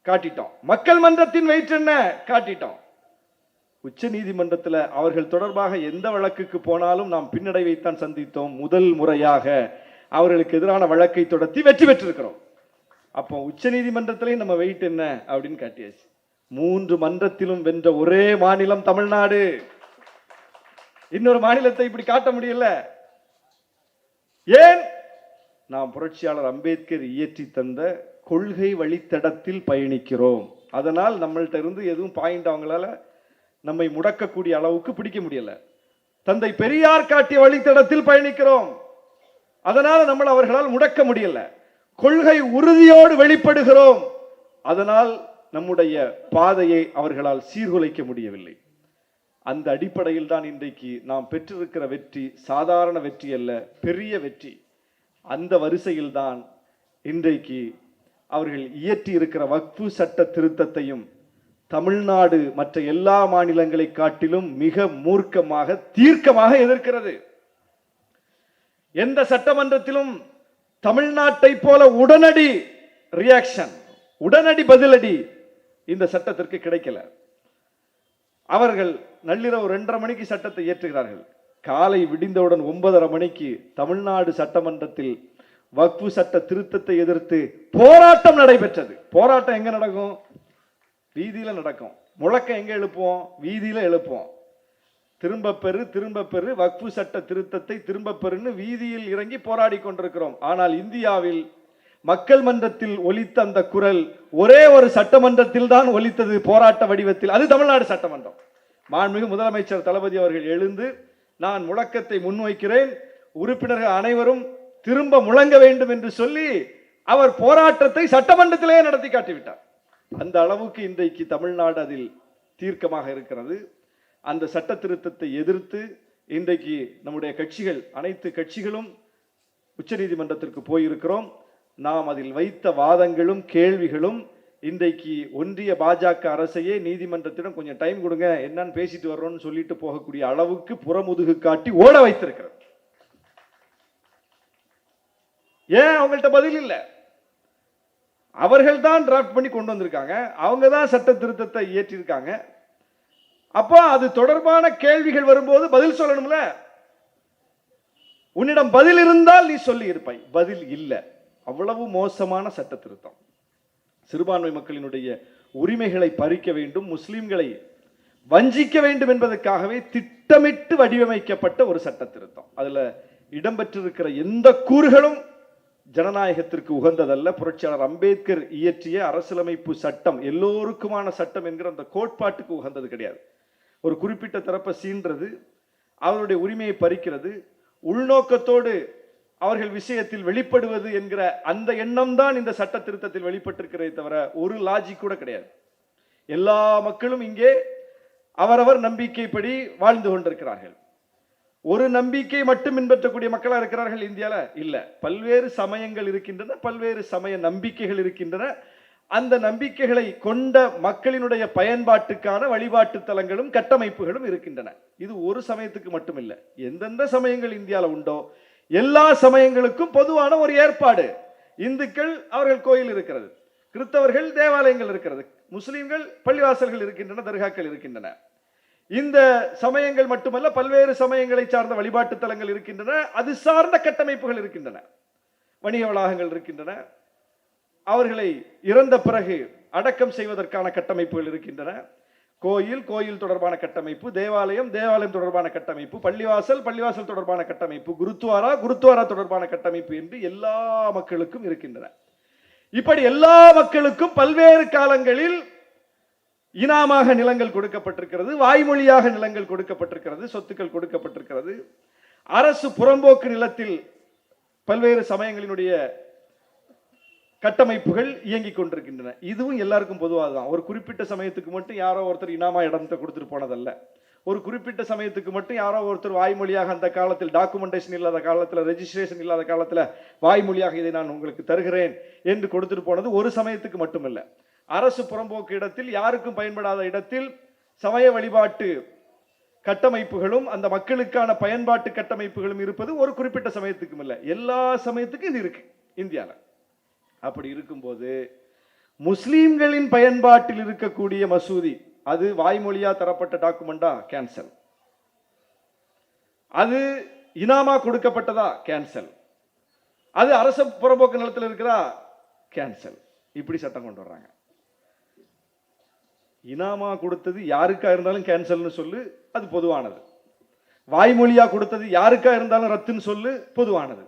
காட்டிட்டோம், மக்கள் மன்றத்தின் வெயிட் என்ன காட்டிட்டோம். உச்ச நீதிமன்றத்தில் அவர்கள் தொடர்பாக எந்த வழக்குக்கு போனாலும் நாம் பின்னடைவைத்தான் சந்தித்தோம். முதல் முறையாக அவர்களுக்கு எதிரான வழக்கை தொடர்த்தி வெற்றி பெற்றிருக்கிறோம். அப்போ உச்ச நீதிமன்றத்திலையும் நம்ம வெயிட் என்ன அப்படின்னு காட்டியாச்சு. 3 மன்றத்திலும் வென்ற ஒரே மாநிலம் தமிழ்நாடு. இன்னொரு மாநிலத்தை இப்படி காட்ட முடியல. ஏன்? நாம் புரட்சியாளர் அம்பேத்கர் இயற்றி தந்த கொள்கை வழித்தடத்தில் பயணிக்கிறோம். அதனால் நம்மள்ட்ட இருந்து எதுவும் பாயிண்ட் அவங்களால நம்மை முடக்கக்கூடிய அளவுக்கு பிடிக்க முடியல. தந்தை பெரியார் காட்டிய வழித்தடத்தில் பயணிக்கிறோம். அதனால நம்ம அவர்களால் முடக்க முடியல. கொள்கை உறுதியோடு வெளிப்படுகிறோம். அதனால் நம்முடைய பாதையை அவர்களால் சீர்குலைக்க முடியவில்லை. அந்த அடிப்படையில் தான் இன்றைக்கு நாம் பெற்றிருக்கிற வெற்றி சாதாரண வெற்றி அல்ல, பெரிய வெற்றி. அந்த வரிசையில் தான் இன்றைக்கு அவர்கள் இயற்றி இருக்கிற வக்ஃபு சட்ட திருத்தத்தையும் தமிழ்நாடு மற்ற எல்லா மாநிலங்களை காட்டிலும் மிக மூர்க்கமாக தீர்க்கமாக எதிர்க்கிறது. எந்த சட்டமன்றத்திலும் தமிழ்நாட்டை போல உடனடி ரியாக்ஷன், உடனடி பதிலடி இந்த சட்டத்திற்கு கிடைக்கல. அவர்கள் நள்ளிரவு 2:30 மணிக்கு சட்டத்தை இயற்றுகிறார்கள். காலை விடிந்தவுடன் 9:30 மணிக்கு தமிழ்நாடு சட்டமன்றத்தில் வக்ஃபு சட்ட திருத்தத்தை எதிர்த்து போராட்டம் நடைபெற்றது. போராட்டம் எங்க நடக்கும்? வீதியில நடக்கும். முழக்கம் எங்க எழுப்புவோம்? வீதியில எழுப்புவோம். திரும்ப பெறு, திரும்ப பெறு, வக்ஃபு சட்ட திருத்தத்தை திரும்ப பெறுன்னு வீதியில் இறங்கி போராடி கொண்டிருக்கிறோம். ஆனால் இந்தியாவில் மக்கள் மன்றத்தில் ஒலித்த அந்த குரல் ஒரே ஒரு சட்டமன்றத்தில் தான் ஒலித்தது போராட்ட வடிவத்தில். அது தமிழ்நாடு சட்டமன்றம். மாண்புமிகு முதலமைச்சர் தளபதி அவர்கள் எழுந்து, நான் முழக்கத்தை முன்வைக்கிறேன், உறுப்பினர்கள் அனைவரும் திரும்ப முழங்க வேண்டும் என்று சொல்லி அவர் போராட்டத்தை சட்டமன்றத்திலேயே நடத்தி காட்டிவிட்டார். அந்த அளவுக்கு இன்றைக்கு தமிழ்நாடு அதில் தீர்க்கமாக இருக்கிறது. அந்த சட்ட திருத்தத்தை எதிர்த்து இன்றைக்கு நம்முடைய கட்சிகள், அனைத்து கட்சிகளும் உச்சநீதிமன்றத்திற்கு போயிருக்கிறோம். நாம் அதில் வைத்த வாதங்களும் கேள்விகளும் இன்றைக்கு ஒன்றிய பாஜக அரசையே நீதிமன்றத்திடம் கொஞ்சம் டைம் கொடுங்க, என்னன்னு பேசிட்டு வர்றோம்னு சொல்லிட்டு போகக்கூடிய அளவுக்கு புறமுதுகு காட்டி ஓட வைத்திருக்கிறது. ஏன்? அவங்கள்ட்ட பதில் இல்லை. அவர்கள் தான் டிராஃப்ட் பண்ணி கொண்டு வந்திருக்காங்க, அவங்க தான் சட்ட திருத்தத்தை இயற்றியிருக்காங்க. அப்போ அது தொடர்பான கேள்விகள் வரும்போது பதில் சொல்லணும்ல. உன்னிடம் பதில் இருந்தால் நீ சொல்லி இருப்பாய், பதில் இல்லை. அவ்வளவு மோசமான சட்ட திருத்தம். சிறுபான்மை மக்களினுடைய உரிமைகளை பறிக்க வேண்டும், முஸ்லிம்களை வஞ்சிக்க வேண்டும் என்பதற்காகவே திட்டமிட்டு வடிவமைக்கப்பட்ட ஒரு சட்ட திருத்தம். அதுல இடம்பெற்றிருக்கிற எந்த கூறுகளும் ஜனநாயகத்திற்கு உகந்ததல்ல. புரட்சியாளர் அம்பேத்கர் இயற்றிய அரசியலமைப்பு சட்டம், எல்லோருக்குமான சட்டம் என்கிற அந்த கோட்பாட்டுக்கு உகந்தது கிடையாது. ஒரு குறிப்பிட்ட தரப்பை சீன்றது, அவருடைய உரிமையை பறிக்கிறது, உள்நோக்கத்தோடு அவர்கள் விஷயத்தில் வெளிப்படுவது என்கிற அந்த எண்ணம் தான் இந்த சட்ட திருத்தத்தில் வெளிப்பட்டிருக்கிறதே தவிர ஒரு லாஜிக் கூட கிடையாது. எல்லா மக்களும் இங்கே அவரவர் நம்பிக்கைப்படி வாழ்ந்து கொண்டிருக்கிறார்கள். ஒரு நம்பிக்கை மட்டும் பின்பற்றக்கூடிய மக்களா இருக்கிறார்கள் இந்தியால இல்ல. பல்வேறு சமயங்கள் இருக்கின்றன, பல்வேறு சமய நம்பிக்கைகள் இருக்கின்றன. அந்த நம்பிக்கைகளை கொண்ட மக்களினுடைய பயன்பாட்டுக்கான வழிபாட்டு தலங்களும் கட்டமைப்புகளும் இருக்கின்றன. இது ஒரு சமயத்துக்கு மட்டும் இல்லை. எந்தெந்த சமயங்கள் இந்தியாவில் உண்டோ எல்லா சமயங்களுக்கும் பொதுவான ஒரு ஏற்பாடு. இந்துக்கள் அவர்கள் கோயில் இருக்கிறது, கிறிஸ்தவர்கள் தேவாலயங்கள் இருக்கிறது, முஸ்லிம்கள் பள்ளிவாசல்கள் இருக்கின்றன, தர்காக்கள் இருக்கின்றன. இந்த சமயங்கள் மட்டுமல்ல, பல்வேறு சமயங்களை சார்ந்த வழிபாட்டு தலங்கள் இருக்கின்றன, அது சார்ந்த கட்டமைப்புகள் இருக்கின்றன, வணிக வளாகங்கள் இருக்கின்றன, அவர்களை இறந்த பிறகு அடக்கம் செய்வதற்கான கட்டமைப்புகள் இருக்கின்றன. கோயில், கோயில் தொடர்பான கட்டமைப்பு, தேவாலயம், தேவாலயம் தொடர்பான கட்டமைப்பு, பள்ளிவாசல், பள்ளிவாசல் தொடர்பான கட்டமைப்பு, குருத்வாரா, குருத்வாரா தொடர்பான கட்டமைப்பு என்று எல்லா மக்களுக்கும் இருக்கின்றன. இப்படி எல்லா மக்களுக்கும் பல்வேறு காலங்களில் இனாமாக நிலங்கள் கொடுக்கப்பட்டிருக்கிறது, வாய்மொழியாக நிலங்கள் கொடுக்கப்பட்டிருக்கிறது, சொத்துக்கள் கொடுக்கப்பட்டிருக்கிறது. அரசு புறம்போக்கு நிலத்தில் பல்வேறு சமயங்களினுடைய கட்டமைப்புகள் இயங்கிக் கொண்டிருக்கின்றன. இதுவும் எல்லாருக்கும் பொதுவாக தான். ஒரு குறிப்பிட்ட சமயத்துக்கு மட்டும் யாரோ ஒருத்தர் இனாமா இடத்தை கொடுத்துட்டு போனதல்ல. ஒரு குறிப்பிட்ட சமயத்துக்கு மட்டும் யாரோ ஒருத்தர் வாய்மொழியாக அந்த காலத்தில் டாக்குமெண்டேஷன் இல்லாத காலத்தில், ரெஜிஸ்ட்ரேஷன் இல்லாத காலத்தில் வாய்மொழியாக இதை நான் உங்களுக்கு தருகிறேன் என்று கொடுத்துட்டு போனது ஒரு சமயத்துக்கு மட்டுமில்லை. அரசு புறம்போக்கு இடத்தில், யாருக்கும் பயன்படாத இடத்தில் சமய வழிபாட்டு கட்டமைப்புகளும் அந்த மக்களுக்கான பயன்பாட்டு கட்டமைப்புகளும் இருப்பது ஒரு குறிப்பிட்ட சமயத்துக்கும் இல்லை, எல்லா சமயத்துக்கும் இது இருக்கு இந்தியாவில். அப்படி இருக்கும்போது முஸ்லிம்களின் பயன்பாட்டில் இருக்கக்கூடிய மசூதி, அது வாய்மொழியா தரப்பட்ட டாக்குமெண்டா? கேன்சல். அது இனாமா கொடுக்கப்பட்டதா? கேன்சல். அது அரசு புறம்போக்கு நிலத்தில் இருக்கிறா? கேன்சல். இப்படி சட்டம் கொண்டு வர்றாங்க. இனாமா கொடுத்தது யாருக்கா இருந்தாலும் கேன்சல்னு சொல்லு, அது பொதுவானது. வாய்மொழியா கொடுத்தது யாருக்கா இருந்தாலும் ரத்துன்னு சொல்லு பொதுவானது.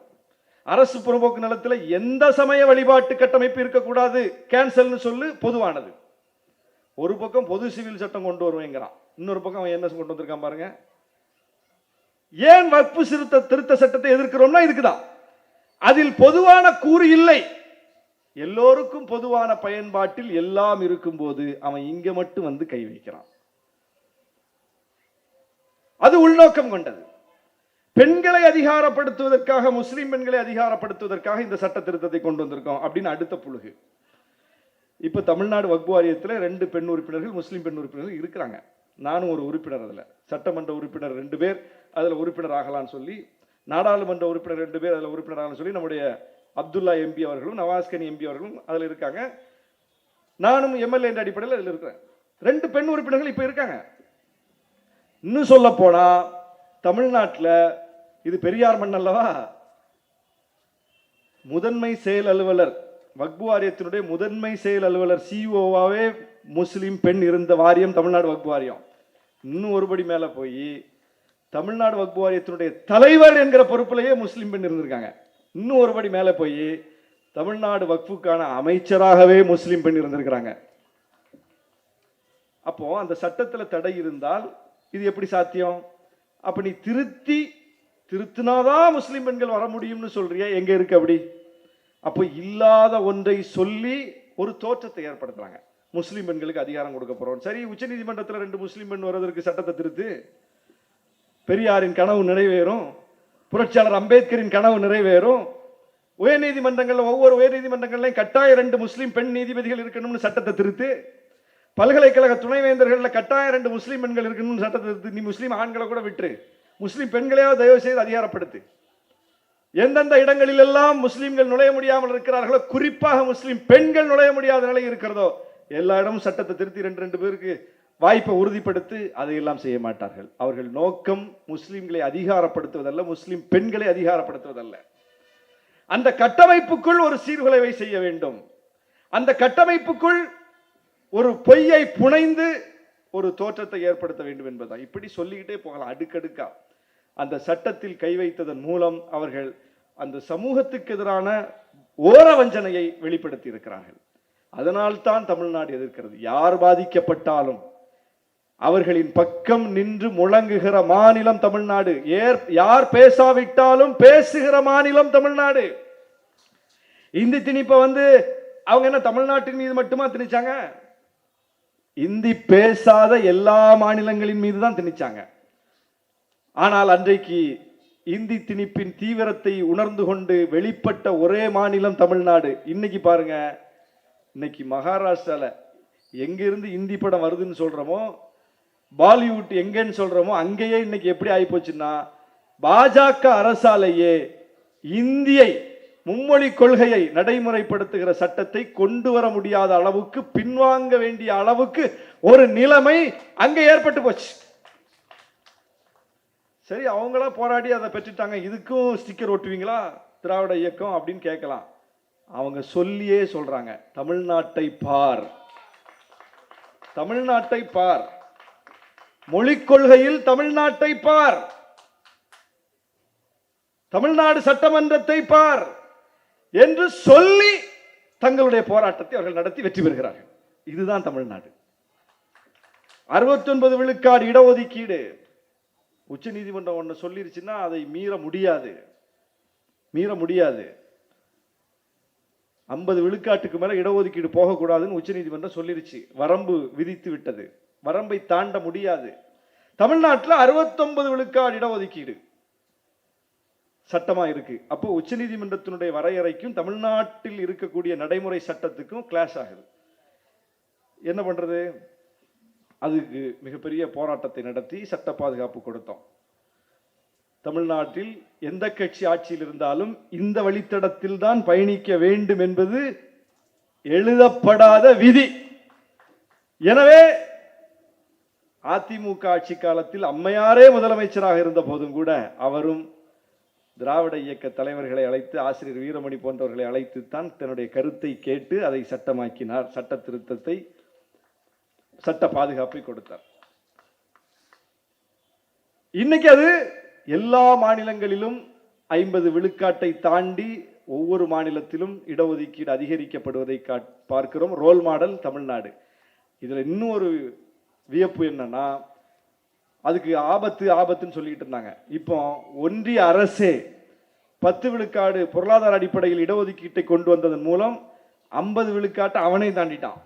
அரசு புறம்போக்கு நிலத்தில் எந்த சமய வழிபாட்டு கட்டமைப்பு இருக்கக்கூடாது கேன்சல்னு சொல்லு பொதுவானது. ஒரு பக்கம் பொது சிவில் சட்டம் கொண்டு வருவேங்கிறான், இன்னொரு பக்கம் அவன் என்ன கொண்டு வந்திருக்கான் பாருங்க. ஏன் வக்ஃபு திருத்த சட்டத்தை எதிர்க்கிறோம்னா இதுக்குதான். அதில் பொதுவான கூறு இல்லை. எல்லோருக்கும் பொதுவான பயன்பாட்டில் எல்லாம் இருக்கும் போது அவன் இங்க மட்டும் வந்து கை வைக்கிறான். அது உள்நோக்கம் கொண்டது. பெண்களை அதிகாரப்படுத்துவதற்காக, முஸ்லிம் பெண்களை அதிகாரப்படுத்துவதற்காக இந்த சட்ட திருத்தத்தை கொண்டு வந்திருக்கோம் அப்படின்னு அடுத்த புழுகு. இப்ப தமிழ்நாடு வக்ஃபு வாரியத்தில் 2 பெண் உறுப்பினர்கள், முஸ்லிம் பெண் உறுப்பினர்கள் இருக்கிறாங்க. நானும் ஒரு உறுப்பினர். அதுல சட்டமன்ற உறுப்பினர் 2 பேர் அதுல உறுப்பினர் ஆகலான்னு சொல்லி, நாடாளுமன்ற உறுப்பினர் 2 பேர் அதுல உறுப்பினர் ஆகலான்னு சொல்லி, நம்முடைய அப்துல்லா எம்பி அவர்களும் நவாஸ்கனி எம்பி அவர்களும் அதுல இருக்காங்க. நானும் எம்எல்ஏ என்ற அடிப்படையில் அதுல இருக்கிறேன். 2 பெண் உறுப்பினர்கள் இப்ப இருக்காங்க. இன்னும் சொல்ல போனா தமிழ்நாட்டில் இது பெரியார் மண் அல்லவா, முதன்மை செயல் அலுவலர், வக்ஃபு வாரியத்தினுடைய முதன்மை செயல் அலுவலர் சிஓவாவே முஸ்லிம் பெண் இருந்த வாரியம் தமிழ்நாடு வக்ஃபு வாரியம். இன்னும் ஒருபடி மேல போய் தமிழ்நாடு வக்ஃபு வாரியத்தினுடைய தலைவர் என்கிற பொறுப்பிலேயே முஸ்லிம் பெண் இருந்திருக்காங்க. இன்னும் ஒருபடி மேல போய் தமிழ்நாடு வக்ஃபுக்கான அமைச்சராகவே முஸ்லிம் பெண் இருந்திருக்கிறாங்க. அப்போ அந்த சட்டத்தில் தடை இருந்தால் இது எப்படி சாத்தியம்? அப்ப நீ திருத்தினாதான் முஸ்லிம் பெண்கள் வர முடியும்னு சொல்றியா? எங்க இருக்கு அப்படி? அப்போ இல்லாத ஒன்றை சொல்லி ஒரு தோற்றத்தை ஏற்படுத்துறாங்க. முஸ்லிம் பெண்களுக்கு அதிகாரம் கொடுக்க போறோம். சரி, உச்ச நீதிமன்றத்தில் 2 முஸ்லிம் பெண் வருவதற்கு சட்டத்தை திருத்து, பெரியாரின் கனவு நிறைவேறும், புரட்சியாளர் அம்பேத்கரின் கனவு நிறைவேறும். உயர்நீதிமன்றங்கள், ஒவ்வொரு உயர்நீதிமன்றங்களையும் கட்டாய 2 முஸ்லிம் பெண் நீதிபதிகள் இருக்கணும்னு சட்டத்தை திருத்து. பல்கலைக்கழக துணைவேந்தர்கள் கட்டாயம் 2 முஸ்லிம் பெண்கள் இருக்கணும்னு சட்டத்தை திருத்து. நீ முஸ்லிம் ஆண்களை கூட விட்டு முஸ்லிம் பெண்களையாவது தயவு செய்து அதிகாரப்படுத்து. எந்தெந்த இடங்களில் எல்லாம் முஸ்லிம்கள் நுழைய முடியாமல் இருக்கிறார்களோ, குறிப்பாக முஸ்லிம் பெண்கள் நுழைய முடியாத நிலை இருக்கிறதோ, எல்லா இடமும் சட்டத்தை திருத்தி 2 பேருக்கு வாய்ப்பை உறுதிப்படுத்தி அதையெல்லாம் செய்ய மாட்டார்கள். அவர்கள் நோக்கம் முஸ்லிம்களை அதிகாரப்படுத்துவதல்ல, முஸ்லிம் பெண்களை அதிகாரப்படுத்துவதல்ல. அந்த கட்டமைப்புக்குள் ஒரு சீர்குலைவை செய்ய வேண்டும். அந்த கட்டமைப்புக்குள் ஒரு பொய்யை புனைந்து ஒரு தோற்றத்தை ஏற்படுத்த வேண்டும் என்பதுதான். இப்படி சொல்லிக்கிட்டே போகலாம் அடுக்கடுக்கா. அந்த சட்டத்தில் கை வைத்ததன் மூலம் அவர்கள் அந்த சமூகத்துக்கு எதிரான ஓர வஞ்சனையை வெளிப்படுத்தி இருக்கிறார்கள். அதனால்தான் தமிழ்நாடு எதிர்க்கிறது. யார் பாதிக்கப்பட்டாலும் அவர்களின் பக்கம் நின்று முழங்குகிற மாநிலம் தமிழ்நாடு. யார் பேசாவிட்டாலும் பேசுகிற மாநிலம் தமிழ்நாடு. இந்தி திணிப்பை அவங்க என்ன தமிழ்நாட்டின் மீது மட்டுமா திணிச்சாங்க? இந்தி பேசாத எல்லா மாநிலங்களின் மீது தான் திணிச்சாங்க. ஆனால் அன்றைக்கு இந்தி திணிப்பின் தீவிரத்தை உணர்ந்து கொண்டு வெளிப்பட்ட ஒரே மாநிலம் தமிழ்நாடு. இன்னைக்கு பாருங்க, இன்னைக்கு மகாராஷ்டிரால எங்கிருந்து இந்தி படம் வருதுன்னு சொல்றோமோ, பாலிவுட் எங்கன்னு சொல்றோமோ, அங்கேயே இன்னைக்கு எப்படி ஆயிப்போச்சுன்னா, பாஜக அரசாலேயே இந்தியை மும்மொழி கொள்கையை நடைமுறைப்படுத்துகிற சட்டத்தை கொண்டு வர முடியாத அளவுக்கு, பின்வாங்க வேண்டிய அளவுக்கு ஒரு நிலைமை அங்கே ஏற்பட்டு போச்சு. சரி, அவங்களா போராடி அதை பெற்றுட்டாங்க, இதுக்கும் ஸ்டிக்கர் ஒட்டுவீங்களா திராவிட இயக்கம் அப்படின்னு கேட்கலாம். அவங்க சொல்லியே சொல்றாங்க, தமிழ்நாட்டை பார், தமிழ்நாட்டை பார், மொழிக் கொள்கையில் தமிழ்நாட்டை பார், தமிழ்நாடு சட்டமன்றத்தை பார் என்று சொல்லி தங்களுடைய போராட்டத்தை அவர்கள் நடத்தி வெற்றி பெறுகிறார்கள். இதுதான் தமிழ்நாடு. 69 விழுக்காடு இடஒதுக்கீடு உச்ச நீதிமன்றம் ஒன்று சொல்லிருச்சுன்னா அதை மீற முடியாது. 50 விழுக்காட்டுக்கு மேல இடஒதுக்கீடு போகக்கூடாதுன்னு உச்ச நீதிமன்றம் சொல்லிருச்சு. வரம்பு விதித்து விட்டது. வரம்பை தாண்ட முடியாது. தமிழ்நாட்டில் 69 விழுக்காடு இடஒதுக்கீடு சட்டமா இருக்கு. அப்போ உச்ச நீதிமன்றத்தினுடைய வரையறைக்கும் தமிழ்நாட்டில் இருக்கக்கூடிய நடைமுறை சட்டத்துக்கும் கிளாஷ் ஆகுது. என்ன பண்றது? அதுக்கு மிகப்பெரிய போராட்டத்தை நடத்தி சட்ட பாதுகாப்பு கொடுத்தோம். தமிழ்நாட்டில் எந்த கட்சி ஆட்சியில் இருந்தாலும் இந்த வழித்தடத்தில் தான் பயணிக்க வேண்டும் என்பது எழுதப்படாத விதி. எனவே அதிமுக ஆட்சி காலத்தில் அம்மையாரே முதலமைச்சராக இருந்த போதும் கூட அவரும் திராவிட இயக்க தலைவர்களை அழைத்து, ஆசிரியர் வீரமணி போன்றவர்களை அழைத்து தான் தன்னுடைய கருத்தை கேட்டு அதை சட்டமாக்கினார். சட்ட திருத்தத்தை, சட்ட பாதுகாப்பை கொடுத்தார். இன்னைக்கு அது எல்லா மாநிலங்களிலும் 50 விழுக்காட்டை தாண்டி ஒவ்வொரு மாநிலத்திலும் இடஒதுக்கீடு அதிகரிக்கப்படுவதை பார்க்கிறோம். Role model Tamil Nadu. இதுல இன்னும் ஒரு வியப்பு என்னன்னா, அதுக்கு ஆபத்துன்னு சொல்லிட்டு இருந்தாங்க. இப்போ ஒன்றிய அரசே 10 விழுக்காடு பொருளாதார அடிப்படையில் இடஒதுக்கீட்டை கொண்டு வந்ததன் மூலம் 50 விழுக்காட்டை அவனே தாண்டிட்டான்.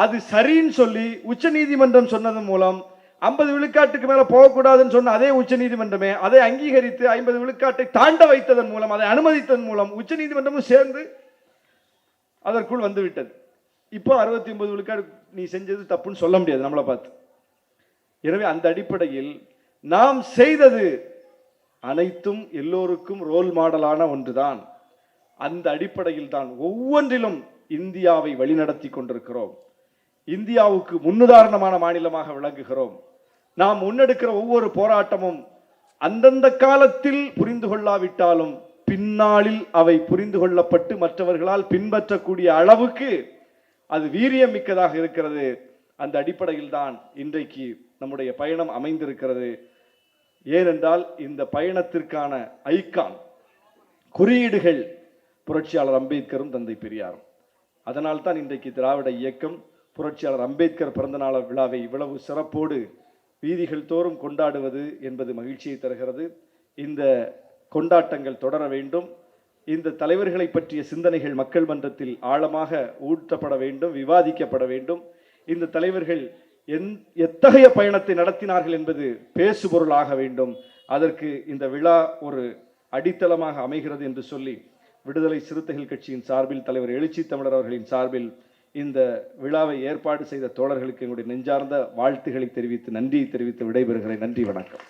அது சரின்னு சொல்லி உச்ச நீதிமன்றம் சொன்னதன் மூலம் 50 விழுக்காட்டுக்கு மேல போகக்கூடாதுன்னு சொன்ன அதே உச்ச நீதிமன்றமே அதை அங்கீகரித்து 50 விழுக்காட்டை தாண்ட வைத்ததன் மூலம், அதை அனுமதித்ததன் மூலம் உச்ச நீதிமன்றமும் சேர்ந்து அதற்குள் வந்து விட்டது. இப்போ 69 விழுக்காடு நீ செஞ்சது தப்புன்னு சொல்ல முடியாது நம்மளை பார்த்து. எனவே அந்த அடிப்படையில் நாம் செய்தது அனைத்தும் எல்லோருக்கும் ரோல் மாடலான ஒன்றுதான். அந்த அடிப்படையில் தான் ஒவ்வொன்றிலும் இந்தியாவை வழிநடத்தி கொண்டிருக்கிறோம். இந்தியாவுக்கு முன்னுதாரணமான மாநிலமாக விளங்குகிறோம். நாம் முன்னெடுக்கிற ஒவ்வொரு போராட்டமும் அந்தந்த காலத்தில் புரிந்து கொள்ளாவிட்டாலும் பின்னாளில் அவை புரிந்து கொள்ளப்பட்டு மற்றவர்களால் பின்பற்றக்கூடிய அளவுக்கு அது வீரியம் மிக்கதாக இருக்கிறது. அந்த அடிப்படையில் தான் இன்றைக்கு நம்முடைய பயணம் அமைந்திருக்கிறது. ஏனென்றால் இந்த பயணத்திற்கான ஐகான் குறியீடுகள் புரட்சியாளர் அம்பேத்கரும் தந்தை பெரியாரும். அதனால் தான் இன்றைக்கு திராவிட இயக்கம் புரட்சியாளர் அம்பேத்கர் பிறந்தநாள் விழாவை இவ்வளவு சிறப்போடு வீதிகள் தோறும் கொண்டாடுவது என்பது மகிழ்ச்சியை தருகிறது. இந்த கொண்டாட்டங்கள் தொடர வேண்டும். இந்த தலைவர்களை பற்றிய சிந்தனைகள் மக்கள் மன்றத்தில் ஆழமாக ஊற்றப்பட வேண்டும், விவாதிக்கப்பட வேண்டும். இந்த தலைவர்கள் எத்தகைய பயணத்தை நடத்தினார்கள் என்பது பேசுபொருளாக வேண்டும். அதற்கு இந்த விழா ஒரு அடித்தளமாக அமைகிறது என்று சொல்லி விடுதலை சிறுத்தைகள் கட்சியின் சார்பில் தலைவர் எழுச்சி தமிழர் அவர்களின் சார்பில் இந்த விழாவை ஏற்பாடு செய்த தோழர்களுக்கு எங்களுடைய நெஞ்சார்ந்த வாழ்த்துக்களை தெரிவித்து நன்றியை தெரிவித்து விடைபெறுகிறேன். நன்றி, வணக்கம்.